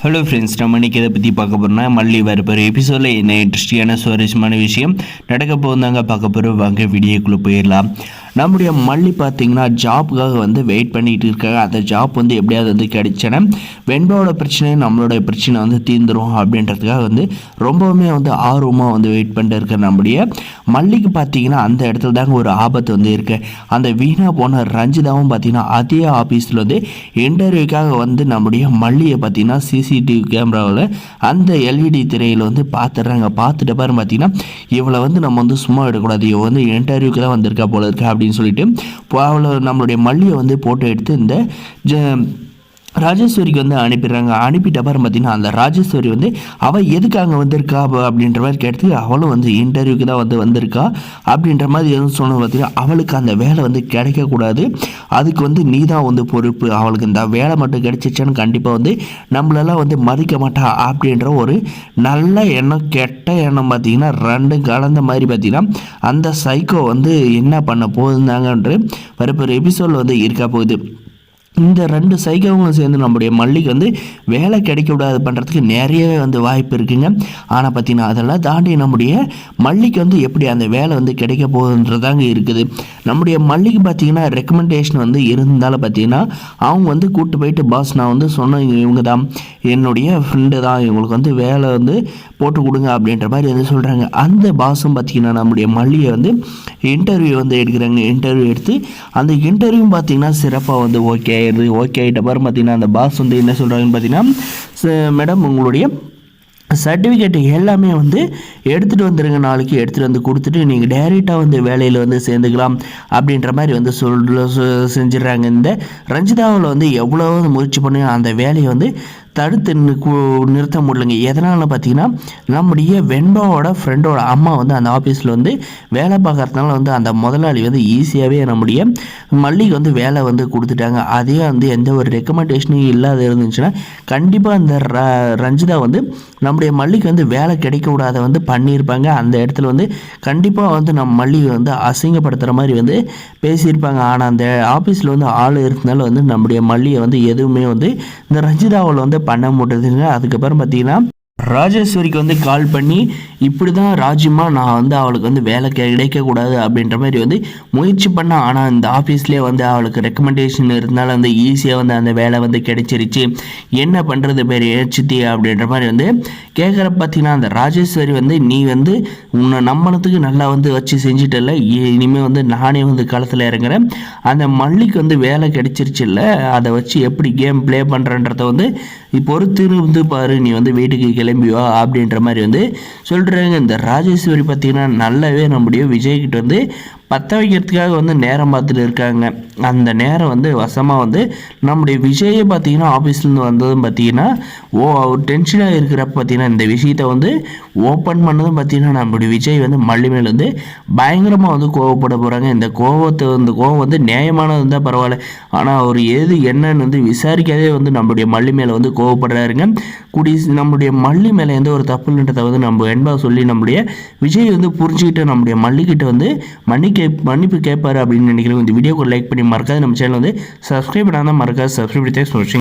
Hello friends, நம்ம இன்றைக்கி இதை பற்றி பார்க்க போகிறோம்னா மல்லி வரப்போகிற எபிசோடில் என்ன இன்ட்ரெஸ்டிங்கான சுவாரஸ்யமான விஷயம் நடக்க போகுதாங்க பார்க்க போகிறோம். வாங்க வீடியோக்குள்ளே போயிடலாம். நம்முடைய மல்லி பார்த்திங்கன்னா ஜாப்புக்காக வெயிட் பண்ணிகிட்டு இருக்காங்க. அந்த ஜாப் எப்படியாவது கிடைச்சேன்னா வெண்பாவோட பிரச்சனை நம்மளோட பிரச்சனை தீர்ந்துடும் அப்படின்றதுக்காக ரொம்பவுமே ஆர்வமாக வெயிட் பண்ணிட்டு இருக்க நம்முடைய மல்லிக்கு பார்த்திங்கன்னா அந்த இடத்துல தாங்க ஒரு ஆபத்து இருக்குது. அந்த வீணாக போன ரஞ்சிதாவும் பார்த்திங்கன்னா அதே ஆஃபீஸில் இன்டர்வியூக்காக நம்முடைய மல்லியை பார்த்திங்கன்னா சிசிடிவி கேமராவில் அந்த எல்இடி திரையில் பார்த்துடுறாங்க. பார்த்துட்டு பாரு பார்த்திங்கன்னா இவளை நம்ம சும்மா விடக்கூடாது, இவள் இன்டர்வியூக்கு தான் வந்திருக்கா போல இருக்கா அப்படின்னு சொல்லிட்டு அவளை நம்மளுடைய மல்லியை போட்டோ எடுத்து இந்த ராஜேஸ்வரிக்கு அனுப்பிடுறாங்க. அனுப்பிட்ட அப்புறம் பார்த்தீங்கன்னா அந்த ராஜேஸ்வரி அவள் எதுக்கு அங்கே வந்திருக்கா அப்படின்ற மாதிரி கேட்டு அவளும் இன்டர்வியூக்கு தான் வந்திருக்கா அப்படின்ற மாதிரி எதுவும் சொன்னது பார்த்தீங்கன்னா அவளுக்கு அந்த வேலை கிடைக்கக்கூடாது, அதுக்கு நீ தான் பொறுப்பு, அவளுக்கு இந்த வேலை மட்டும் கிடைச்சிச்சான்னு கண்டிப்பாக நம்மளெல்லாம் மதிக்க மாட்டா அப்படின்ற ஒரு நல்ல எண்ணம் கெட்ட எண்ணம் பார்த்தீங்கன்னா ரெண்டும் கலந்த மாதிரி பார்த்தீங்கன்னா அந்த சைக்கோ என்ன பண்ண போகுதுந்தாங்கன்ற வரப்போகிற எபிசோடில் இருக்கா போகுது. இந்த ரெண்டு சைக்கிளும் சேர்ந்து நம்முடைய மல்லிக்கு வேலை கிடைக்கக்கூடாது பண்ணுறதுக்கு நிறையவே வாய்ப்பு இருக்குங்க. ஆனால் பார்த்தீங்கன்னா அதெல்லாம் தாண்டி நம்முடைய மல்லிக்கு எப்படி அந்த வேலை கிடைக்க போகுதுன்றதாங்க இருக்குது. நம்முடைய மல்லிக்கு பார்த்தீங்கன்னா ரெக்கமெண்டேஷன் இருந்தாலும் பார்த்தீங்கன்னா அவங்க கூப்பிட்டு போயிட்டு பாஸ் நான் சொன்ன இவங்க தான் என்னுடைய ஃப்ரெண்டு தான், இவங்களுக்கு வேலை போட்டு கொடுங்க அப்படின்ற மாதிரி சொல்கிறாங்க. அந்த பாஸும் பார்த்தீங்கன்னா நம்முடைய மல்லியை இன்டர்வியூ எடுக்கிறாங்க. இன்டர்வியூ எடுத்து அந்த இன்டர்வியூ பார்த்தீங்கன்னா சிறப்பாக ஓகே ஆகிட்ட பாரு பார்த்தீங்கன்னா அந்த பாஸ் என்ன சொல்கிறாங்கன்னு பார்த்தீங்கன்னா மேடம் உங்களுடைய சர்டிஃபிகேட் எல்லாமே எடுத்துகிட்டு வந்துடுங்க, நாளைக்கு எடுத்துகிட்டு கொடுத்துட்டு நீங்கள் டைரெக்டாக வேலையில் சேர்ந்துக்கலாம் அப்படின்ற மாதிரி செஞ்சிடறாங்க. இந்த ரஞ்சிதாவில் எவ்வளோ முயற்சி பண்ணி அந்த வேலையை தடுத்து நிறுத்த முடியலைங்க. எதனால் பார்த்தீங்கன்னா நம்முடைய வெண்பாவோட ஃப்ரெண்டோட அம்மா அந்த ஆஃபீஸில் வேலை பார்க்குறதுனால அந்த முதலாளி ஈஸியாகவே நம்முடைய மல்லிக்கு வேலை கொடுத்துட்டாங்க. அதே எந்த ஒரு ரெக்கமெண்டேஷனும் இல்லாத இருந்துச்சுன்னா கண்டிப்பாக அந்த ரஞ்சிதா நம்முடைய மல்லிக்கு வேலை கிடைக்கக்கூடாத பண்ணியிருப்பாங்க. அந்த இடத்துல கண்டிப்பாக நம்ம மல்லிகை அசிங்கப்படுத்துகிற மாதிரி பேசியிருப்பாங்க. ஆனால் அந்த ஆஃபீஸில் ஆள் இருக்கிறதுனால நம்முடைய மல்லியை எதுவுமே இந்த ரஞ்சிதாவில் பண்ண முடியுதுங்க. அதுக்கப்புறம் பார்த்தீங்கன்னா ராஜேஸ்வரிக்கு கால் பண்ணி இப்படி தான் ராஜிமா நான் அவளுக்கு வேலை கிடைக்கக்கூடாது அப்படின்ற மாதிரி முயற்சி பண்ண, ஆனால் இந்த ஆஃபீஸ்லேயே அவளுக்கு ரெக்கமெண்டேஷன் இருந்தாலும் ஈஸியாக அந்த வேலை கிடைச்சிருச்சு, என்ன பண்ணுறது பேர் ஏச்சித்தி அப்படின்ற மாதிரி கேட்குற பார்த்தீங்கன்னா அந்த ராஜேஸ்வரி நீ உன்னை நம்மளத்துக்கு நல்லா வச்சு செஞ்சுட்டல, இனிமேல் நானே களத்தில் இறங்குறேன், அந்த மல்லிக்கு வேலை கிடைச்சிருச்சு இல்லை, அதை வச்சு எப்படி கேம் ப்ளே பண்ணுறன்றத பொறுத்து பாரு, நீ வீட்டுக்கு கிளம்பிவா அப்படின்ற மாதிரி சொல்கிறாங்க. இந்த ராஜேஸ்வரி பார்த்தீங்கன்னா நல்லாவே நம்முடைய விஜய்கிட்ட பற்ற வைக்கிறதுக்காக நேரம் பார்த்துட்டு இருக்காங்க. அந்த நேரம் வசமாக நம்முடைய விஜயை பார்த்தீங்கன்னா ஆஃபீஸ்லேருந்து வந்ததும் பார்த்தீங்கன்னா அவர் டென்ஷனாக இருக்கிறப்ப பார்த்தீங்கன்னா இந்த விஷயத்தை ஓப்பன் பண்ணதும் பார்த்தீங்கன்னா நம்முடைய விஜய் மல்லி மேல் பயங்கரமாக கோவப்பட போகிறாங்க. இந்த கோவம் நியாயமானது தான் பரவாயில்ல, ஆனால் அவர் எது என்னன்னு விசாரிக்காதே நம்முடைய மல்லி மேலே கோவப்படுறாருங்க. நம்முடைய மல்லி மேலே எந்த ஒரு தப்புன்றதை நம்ம வெண்பா சொல்லி நம்முடைய விஜய் புரிஞ்சுக்கிட்டு நம்முடைய மல்லிக்கிட்ட மன்னிப்பு கேட்பாரு அப்படின்னு நினைக்கிறேன். இந்த வீடியோக்கு லைக் பண்ணி மறக்காது நம்ம சேனல் சப்ஸ்கிரைப் பண்ணாதான் மறக்காது சப்ஸ்கிரைப் பண்ணி